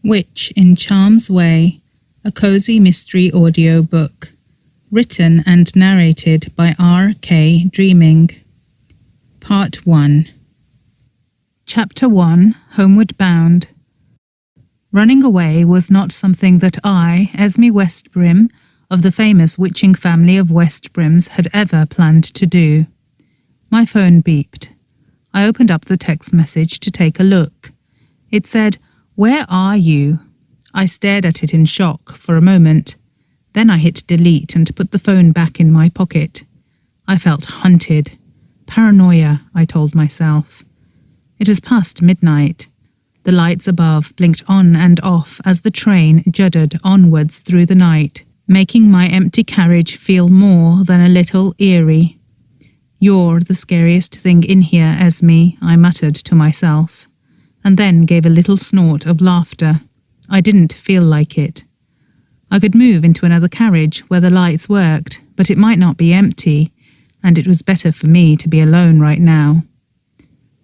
Witch in Charm's Way, a cozy mystery audiobook, written and narrated by R.K. Dreaming. Part 1. Chapter 1, Homeward Bound. Running away was not something that I, Esme Westbrim, of the famous witching family of Westbrims, had ever planned to do. My phone beeped. I opened up the text message to take a look. It said, "Where are you?" I stared at it in shock for a moment. Then I hit delete and put the phone back in my pocket. I felt hunted. Paranoia, I told myself. It was past midnight. The lights above blinked on and off as the train juddered onwards through the night, making my empty carriage feel more than a little eerie. "You're the scariest thing in here, Esme," I muttered to myself, and then gave a little snort of laughter. I didn't feel like it. I could move into another carriage where the lights worked, but it might not be empty, and it was better for me to be alone right now.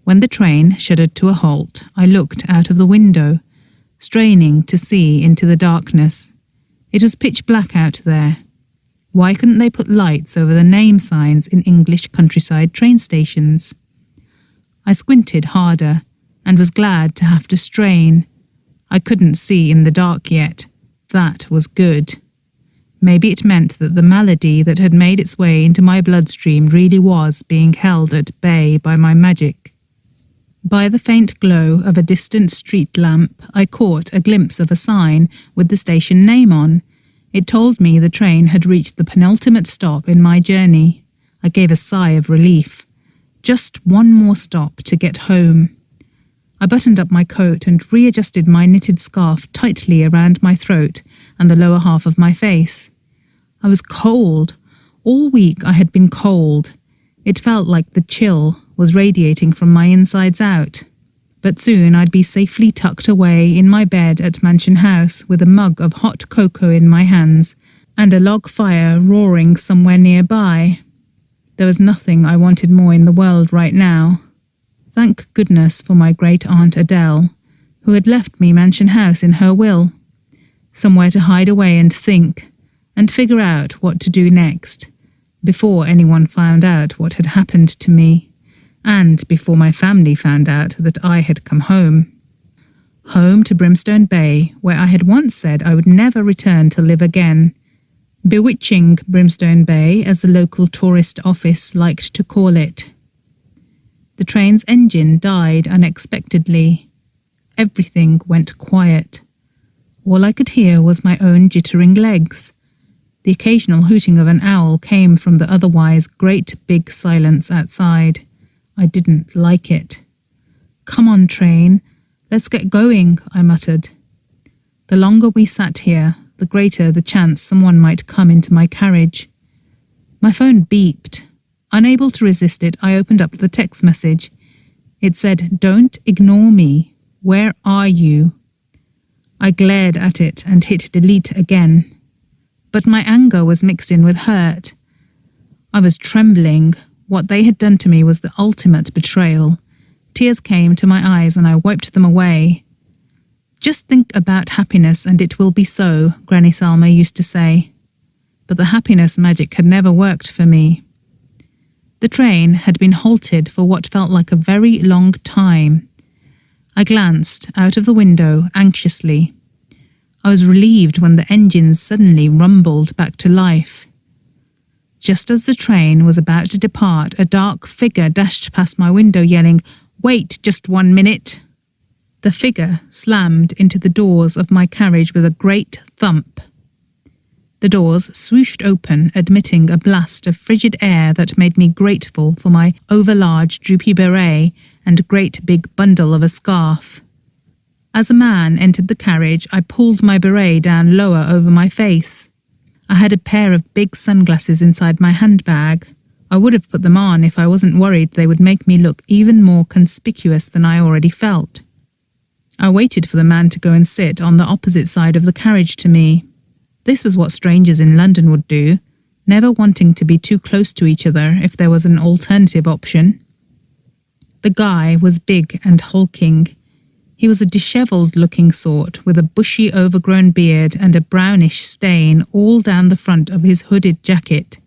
When the train shuddered to a halt, I looked out of the window, straining to see into the darkness. It was pitch black out there. Why couldn't they put lights over the name signs in English countryside train stations? I squinted harder and was glad to have to strain. I couldn't see in the dark yet. That was good. Maybe it meant that the malady that had made its way into my bloodstream really was being held at bay by my magic. By the faint glow of a distant street lamp, I caught a glimpse of a sign with the station name on. It told me the train had reached the penultimate stop in my journey. I gave a sigh of relief. Just one more stop to get home. I buttoned up my coat and readjusted my knitted scarf tightly around my throat and the lower half of my face. I was cold. All week I had been cold. It felt like the chill was radiating from my insides out. But soon I'd be safely tucked away in my bed at Mansion House with a mug of hot cocoa in my hands and a log fire roaring somewhere nearby. There was nothing I wanted more in the world right now. Thank goodness for my great-aunt Adele, who had left me Mansion House in her will. Somewhere to hide away and think, and figure out what to do next, before anyone found out what had happened to me, and before my family found out that I had come home. Home to Brimstone Bay, where I had once said I would never return to live again. Bewitching Brimstone Bay, as the local tourist office liked to call it. The train's engine died unexpectedly. Everything went quiet. All I could hear was my own jittering legs. The occasional hooting of an owl came from the otherwise great big silence outside. I didn't like it. "Come on, train. Let's get going," I muttered. The longer we sat here, the greater the chance someone might come into my carriage. My phone beeped. Unable to resist it, I opened up the text message. It said, "Don't ignore me. Where are you?" I glared at it and hit delete again. But my anger was mixed in with hurt. I was trembling. What they had done to me was the ultimate betrayal. Tears came to my eyes and I wiped them away. "Just think about happiness and it will be so," Granny Salma used to say. But the happiness magic had never worked for me. The train had been halted for what felt like a very long time. I glanced out of the window anxiously. I was relieved when the engines suddenly rumbled back to life. Just as the train was about to depart, a dark figure dashed past my window yelling, "Wait just 1 minute." The figure slammed into the doors of my carriage with a great thump. The doors swooshed open, admitting a blast of frigid air that made me grateful for my overlarge droopy beret and great big bundle of a scarf. As a man entered the carriage, I pulled my beret down lower over my face. I had a pair of big sunglasses inside my handbag. I would have put them on if I wasn't worried they would make me look even more conspicuous than I already felt. I waited for the man to go and sit on the opposite side of the carriage to me. This was what strangers in London would do, never wanting to be too close to each other if there was an alternative option. The guy was big and hulking. He was a dishevelled-looking sort, with a bushy, overgrown beard and a brownish stain all down the front of his hooded jacket.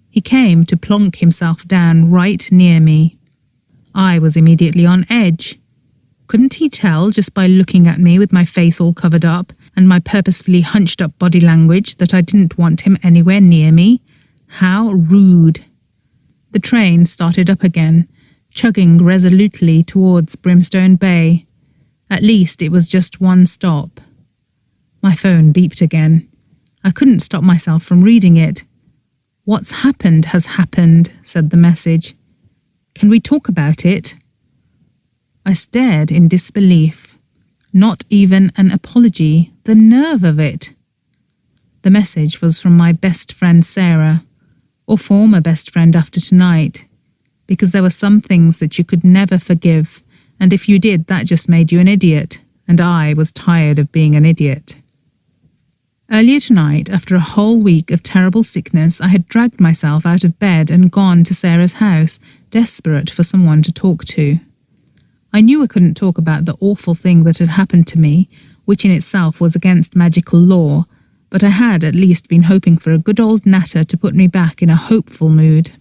He came to plonk himself down right near me. I was immediately on edge. Couldn't he tell, just by looking at me with my face all covered up and my purposefully hunched-up body language, that I didn't want him anywhere near me? How rude. The train started up again, chugging resolutely towards Brimstone Bay. At least it was just one stop. My phone beeped again. I couldn't stop myself from reading it. "What's happened has happened," said the message. "Can we talk about it?" I stared in disbelief. Not even an apology, the nerve of it. The message was from my best friend Sarah, or former best friend after tonight, because there were some things that you could never forgive, and if you did, that just made you an idiot, and I was tired of being an idiot. Earlier tonight, after a whole week of terrible sickness, I had dragged myself out of bed and gone to Sarah's house, desperate for someone to talk to. I knew I couldn't talk about the awful thing that had happened to me, which in itself was against magical law, but I had at least been hoping for a good old natter to put me back in a hopeful mood.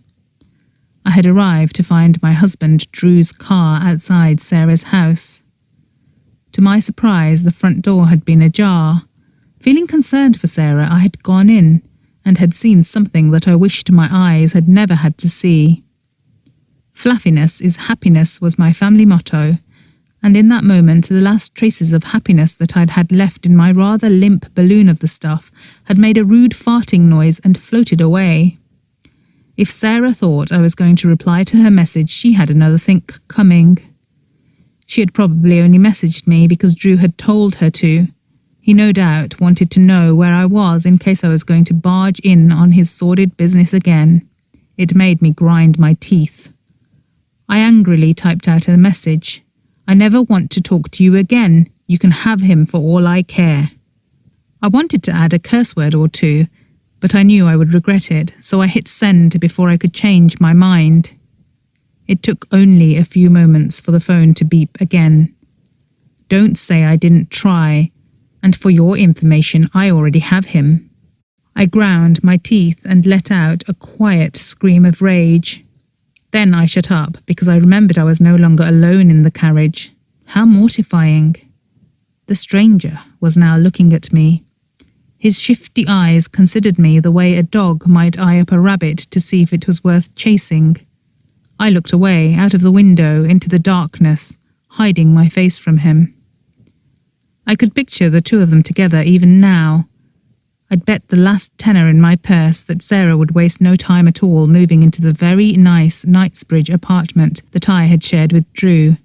I had arrived to find my husband Drew's car outside Sarah's house. To my surprise, the front door had been ajar. Feeling concerned for Sarah, I had gone in and had seen something that I wished my eyes had never had to see. "Fluffiness is happiness" was my family motto, and in that moment the last traces of happiness that I'd had left in my rather limp balloon of the stuff had made a rude farting noise and floated away. If Sarah thought I was going to reply to her message, she had another think coming. She had probably only messaged me because Drew had told her to. He no doubt wanted to know where I was in case I was going to barge in on his sordid business again. It made me grind my teeth. I angrily typed out a message. "I never want to talk to you again. You can have him for all I care." I wanted to add a curse word or two, but I knew I would regret it, so I hit send before I could change my mind. It took only a few moments for the phone to beep again. "Don't say I didn't try, and for your information, I already have him." I ground my teeth and let out a quiet scream of rage. Then I shut up because I remembered I was no longer alone in the carriage. How mortifying. The stranger was now looking at me. His shifty eyes considered me the way a dog might eye up a rabbit to see if it was worth chasing. I looked away, out of the window, into the darkness, hiding my face from him. I could picture the two of them together even now. I'd bet the last tenner in my purse that Sarah would waste no time at all moving into the very nice Knightsbridge apartment that I had shared with Drew.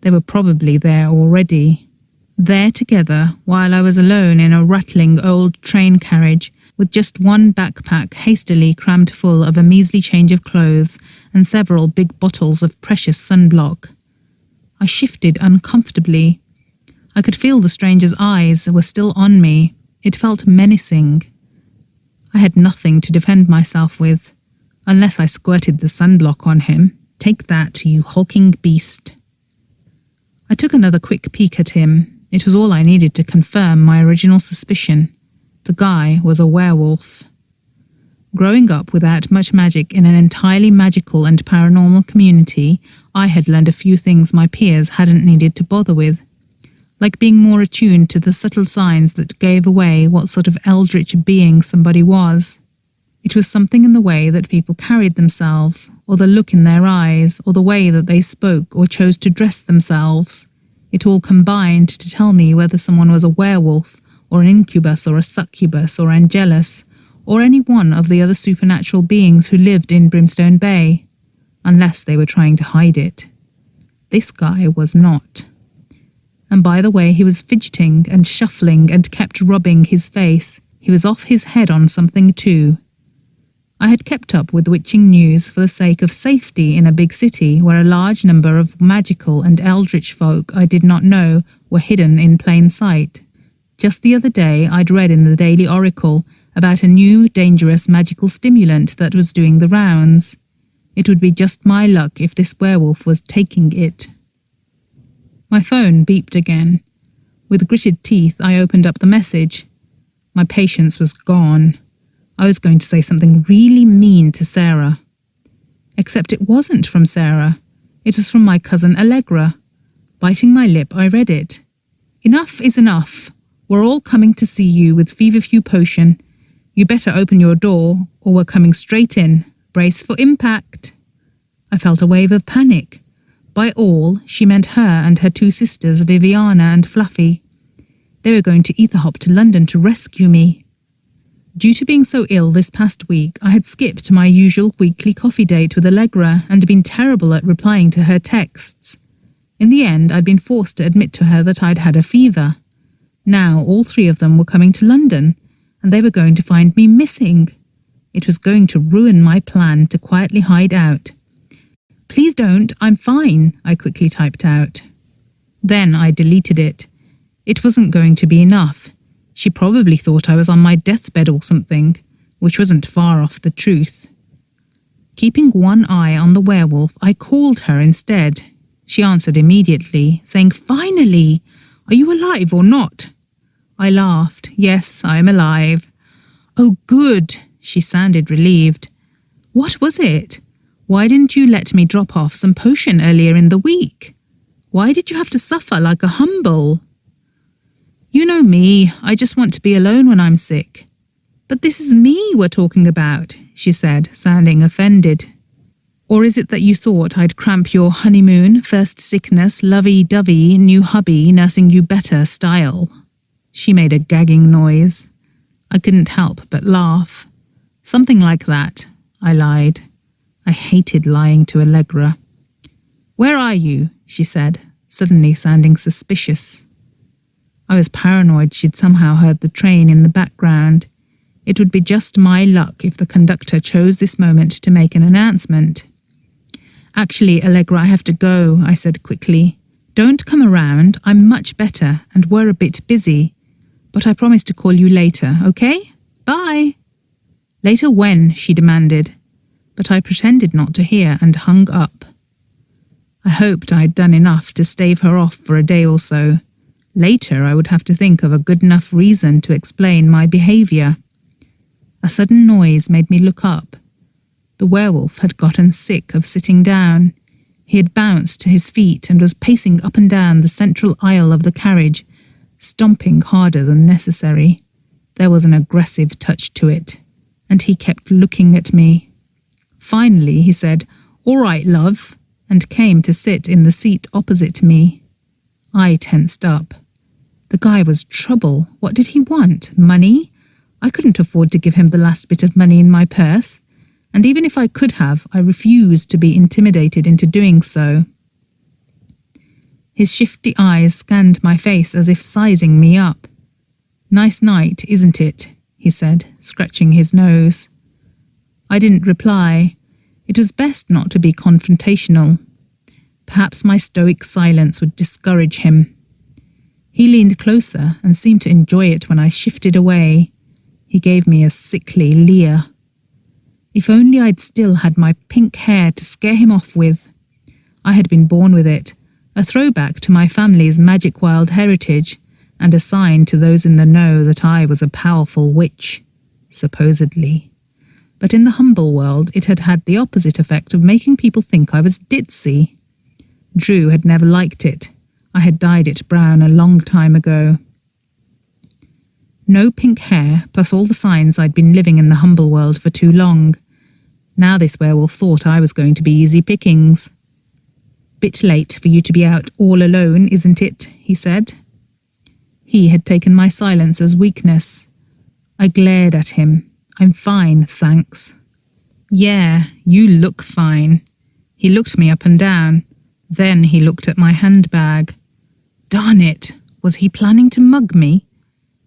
They were probably there already. There together, while I was alone in a rattling old train carriage, with just one backpack hastily crammed full of a measly change of clothes and several big bottles of precious sunblock. I shifted uncomfortably. I could feel the stranger's eyes were still on me. It felt menacing. I had nothing to defend myself with, unless I squirted the sunblock on him. "Take that, you hulking beast." I took another quick peek at him. It was all I needed to confirm my original suspicion. The guy was a werewolf. Growing up without much magic in an entirely magical and paranormal community, I had learned a few things my peers hadn't needed to bother with, like being more attuned to the subtle signs that gave away what sort of eldritch being somebody was. It was something in the way that people carried themselves, or the look in their eyes, or the way that they spoke or chose to dress themselves. It all combined to tell me whether someone was a werewolf, or an incubus, or a succubus, or angelus, or any one of the other supernatural beings who lived in Brimstone Bay, unless they were trying to hide it. This guy was not. And by the way he was fidgeting and shuffling and kept rubbing his face, he was off his head on something too. I had kept up with witching news for the sake of safety in a big city where a large number of magical and eldritch folk I did not know were hidden in plain sight. Just the other day I'd read in the Daily Oracle about a new dangerous magical stimulant that was doing the rounds. It would be just my luck if this werewolf was taking it. My phone beeped again. With gritted teeth, I opened up the message. My patience was gone. I was going to say something really mean to Sarah. Except it wasn't from Sarah. It was from my cousin Allegra. Biting my lip, I read it. Enough is enough. We're all coming to see you with feverfew potion. You better open your door, or we're coming straight in. Brace for impact. I felt a wave of panic. By all, she meant her and her two sisters, Viviana and Fluffy. They were going to ether hop to London to rescue me. Due to being so ill this past week, I had skipped my usual weekly coffee date with Allegra and been terrible at replying to her texts. In the end, I'd been forced to admit to her that I'd had a fever. Now all three of them were coming to London, and they were going to find me missing. It was going to ruin my plan to quietly hide out. "Please don't, I'm fine," I quickly typed out. Then I deleted it. It wasn't going to be enough. She probably thought I was on my deathbed or something, which wasn't far off the truth. Keeping one eye on the werewolf, I called her instead. She answered immediately, saying, "Finally! Are you alive or not?" I laughed. "Yes, I'm alive." "Oh, good." She sounded relieved. "What was it? Why didn't you let me drop off some potion earlier in the week? Why did you have to suffer like a humble?" "You know me, I just want to be alone when I'm sick." "But this is me we're talking about," she said, sounding offended. "Or is it that you thought I'd cramp your honeymoon, first sickness, lovey-dovey, new hubby, nursing you better style?" She made a gagging noise. I couldn't help but laugh. "Something like that," I lied. I hated lying to Allegra. "Where are you?" she said, suddenly sounding suspicious. I was paranoid she'd somehow heard the train in the background. It would be just my luck if the conductor chose this moment to make an announcement. "Actually, Allegra, I have to go," I said quickly. "Don't come around, I'm much better and we're a bit busy. But I promise to call you later, okay? Bye!" "Later when?" she demanded. But I pretended not to hear and hung up. I hoped I'd done enough to stave her off for a day or so. Later, I would have to think of a good enough reason to explain my behaviour. A sudden noise made me look up. The werewolf had gotten sick of sitting down. He had bounced to his feet and was pacing up and down the central aisle of the carriage, stomping harder than necessary. There was an aggressive touch to it, and he kept looking at me. Finally, he said, "All right, love," and came to sit in the seat opposite me. I tensed up. The guy was trouble. What did he want? Money? I couldn't afford to give him the last bit of money in my purse, and even if I could have, I refused to be intimidated into doing so. His shifty eyes scanned my face as if sizing me up. "Nice night, isn't it?" he said, scratching his nose. I didn't reply. It was best not to be confrontational. Perhaps my stoic silence would discourage him. He leaned closer and seemed to enjoy it when I shifted away. He gave me a sickly leer. If only I'd still had my pink hair to scare him off with. I had been born with it, a throwback to my family's magic wild heritage, and a sign to those in the know that I was a powerful witch, supposedly. But in the humble world, it had had the opposite effect of making people think I was ditzy. Drew had never liked it. I had dyed it brown a long time ago. No pink hair, plus all the signs I'd been living in the humble world for too long. Now this werewolf thought I was going to be easy pickings. "Bit late for you to be out all alone, isn't it?" he said. He had taken my silence as weakness. I glared at him. "I'm fine, thanks." "Yeah, you look fine." He looked me up and down. Then he looked at my handbag. Darn it, was he planning to mug me?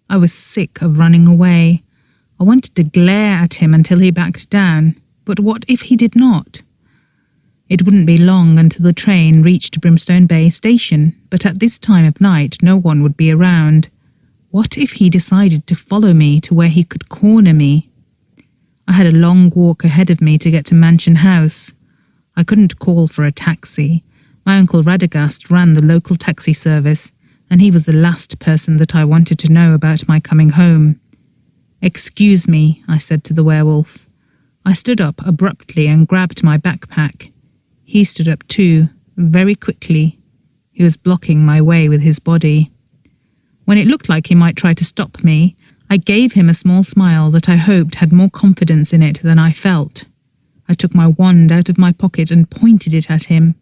I was sick of running away. I wanted to glare at him until he backed down, but what if he did not? It wouldn't be long until the train reached Brimstone Bay station, but at this time of night no one would be around. What if he decided to follow me to where he could corner me? I had a long walk ahead of me to get to Mansion House. I couldn't call for a taxi. My uncle Radagast ran the local taxi service, and he was the last person that I wanted to know about my coming home. "Excuse me," I said to the werewolf. I stood up abruptly and grabbed my backpack. He stood up too, very quickly. He was blocking my way with his body. When it looked like he might try to stop me, I gave him a small smile that I hoped had more confidence in it than I felt. I took my wand out of my pocket and pointed it at him.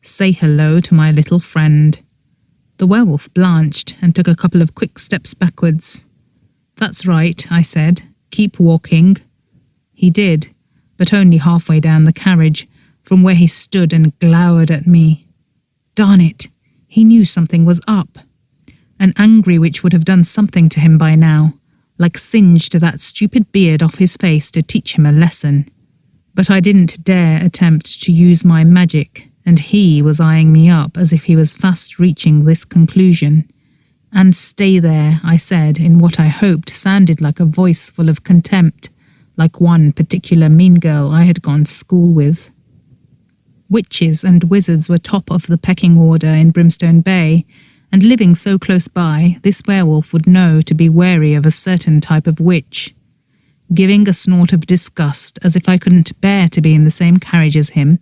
"Say hello to my little friend." The werewolf blanched and took a couple of quick steps backwards. "That's right," I said. "Keep walking." He did, but only halfway down the carriage, from where he stood and glowered at me. Darn it, he knew something was up. An angry witch would have done something to him by now, like singed that stupid beard off his face to teach him a lesson. But I didn't dare attempt to use my magic, and he was eyeing me up as if he was fast reaching this conclusion. "And stay there," I said in what I hoped sounded like a voice full of contempt, like one particular mean girl I had gone to school with. Witches and wizards were top of the pecking order in Brimstone Bay, and living so close by, this werewolf would know to be wary of a certain type of witch. Giving a snort of disgust, as if I couldn't bear to be in the same carriage as him,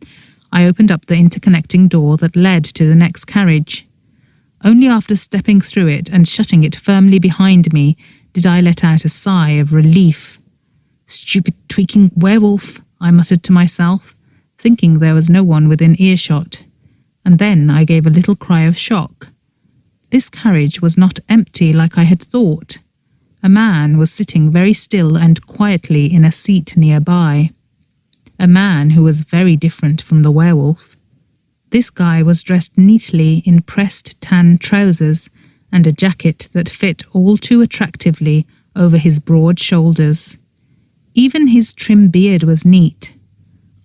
I opened up the interconnecting door that led to the next carriage. Only after stepping through it and shutting it firmly behind me did I let out a sigh of relief. "Stupid tweaking werewolf," I muttered to myself, thinking there was no one within earshot. And then I gave a little cry of shock. This carriage was not empty like I had thought. A man was sitting very still and quietly in a seat nearby. A man who was very different from the werewolf. This guy was dressed neatly in pressed tan trousers and a jacket that fit all too attractively over his broad shoulders. Even his trim beard was neat.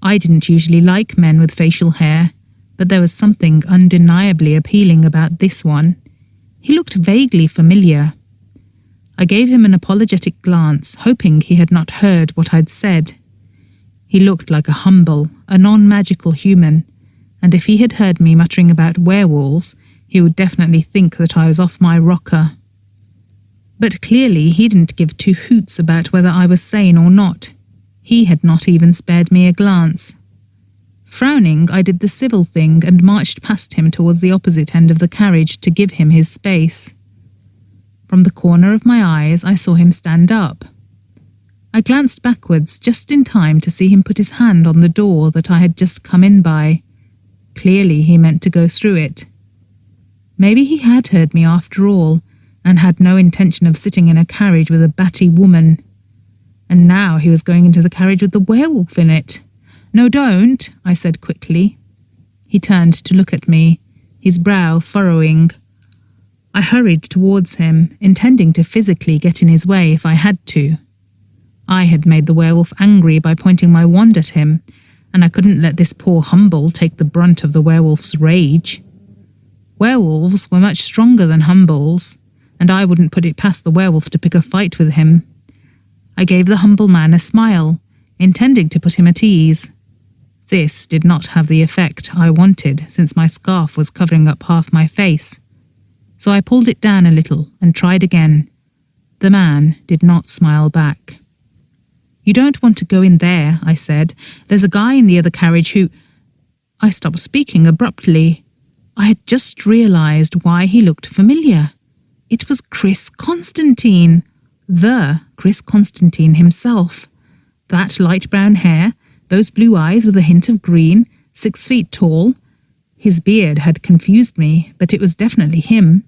I didn't usually like men with facial hair, but there was something undeniably appealing about this one. He looked vaguely familiar. I gave him an apologetic glance, hoping he had not heard what I'd said. He looked like a humble, a non-magical human, and if he had heard me muttering about werewolves, he would definitely think that I was off my rocker. But clearly he didn't give two hoots about whether I was sane or not. He had not even spared me a glance. Frowning, I did the civil thing and marched past him towards the opposite end of the carriage to give him his space. From the corner of my eyes, I saw him stand up. I glanced backwards just in time to see him put his hand on the door that I had just come in by. Clearly he meant to go through it. Maybe he had heard me after all, and had no intention of sitting in a carriage with a batty woman. And now he was going into the carriage with the werewolf in it. "No, don't," I said quickly. He turned to look at me, his brow furrowing. I hurried towards him, intending to physically get in his way if I had to. I had made the werewolf angry by pointing my wand at him, and I couldn't let this poor humble take the brunt of the werewolf's rage. Werewolves were much stronger than humbles, and I wouldn't put it past the werewolf to pick a fight with him. I gave the humble man a smile, intending to put him at ease. This did not have the effect I wanted, since my scarf was covering up half my face. So I pulled it down a little and tried again. The man did not smile back. "You don't want to go in there," I said. "There's a guy in the other carriage who—" I stopped speaking abruptly. I had just realized why he looked familiar. It was Chris Constantine. The Chris Constantine himself. That light brown hair, those blue eyes with a hint of green, 6 feet tall. His beard had confused me, but it was definitely him.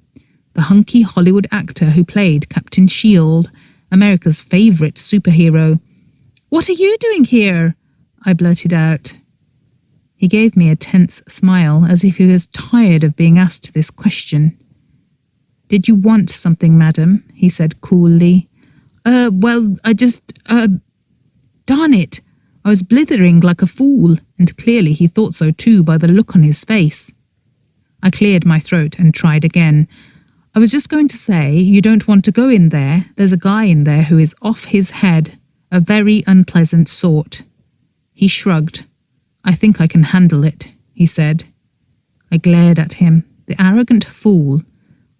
The hunky Hollywood actor who played Captain Shield, America's favourite superhero. "What are you doing here?" I blurted out. He gave me a tense smile, as if he was tired of being asked this question. "Did you want something, madam?" he said coolly. Well, I just, darn it. I was blithering like a fool, and clearly he thought so too by the look on his face. I cleared my throat and tried again. "I was just going to say, you don't want to go in there. There's a guy in there who is off his head, a very unpleasant sort." He shrugged. "I think I can handle it," he said. I glared at him. The arrogant fool.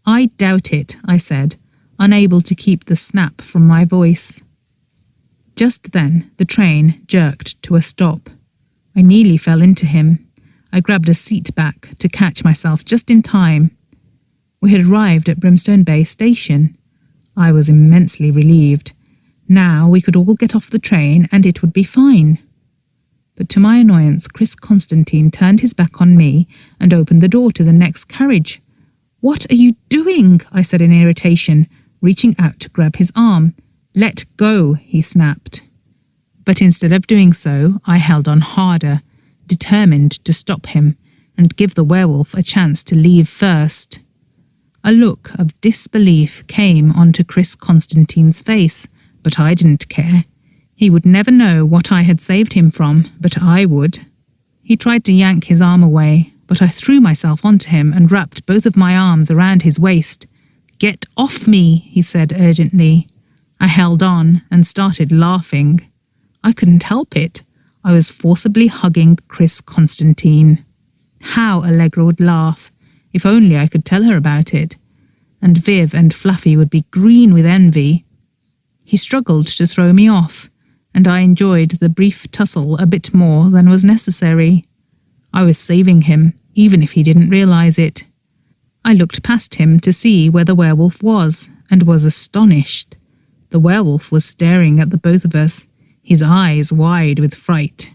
I doubt it, I said, unable to keep the snap from my voice. Just then, the train jerked to a stop. I nearly fell into him. I grabbed a seat back to catch myself just in time. We had arrived at Brimstone Bay station. I was immensely relieved. Now we could all get off the train and it would be fine. But to my annoyance, Chris Constantine turned his back on me and opened the door to the next carriage. "What are you doing?" I said in irritation, reaching out to grab his arm. "Let go," he snapped. But instead of doing so, I held on harder, determined to stop him and give the werewolf a chance to leave first. A look of disbelief came onto Chris Constantine's face, but I didn't care. He would never know what I had saved him from, but I would. He tried to yank his arm away, but I threw myself onto him and wrapped both of my arms around his waist. "Get off me," he said urgently. I held on and started laughing. I couldn't help it. I was forcibly hugging Chris Constantine. How Allegra would laugh, if only I could tell her about it. And Viv and Fluffy would be green with envy. He struggled to throw me off, and I enjoyed the brief tussle a bit more than was necessary. I was saving him, even if he didn't realize it. I looked past him to see where the werewolf was, and was astonished. The werewolf was staring at the both of us, his eyes wide with fright.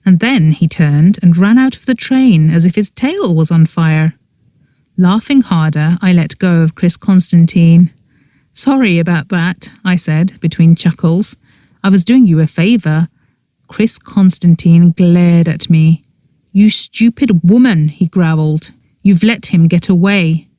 And then he turned and ran out of the train as if his tail was on fire. Laughing harder, I let go of Chris Constantine. "Sorry about that," I said, between chuckles. "I was doing you a favour." Chris Constantine glared at me. "You stupid woman," he growled. "You've let him get away."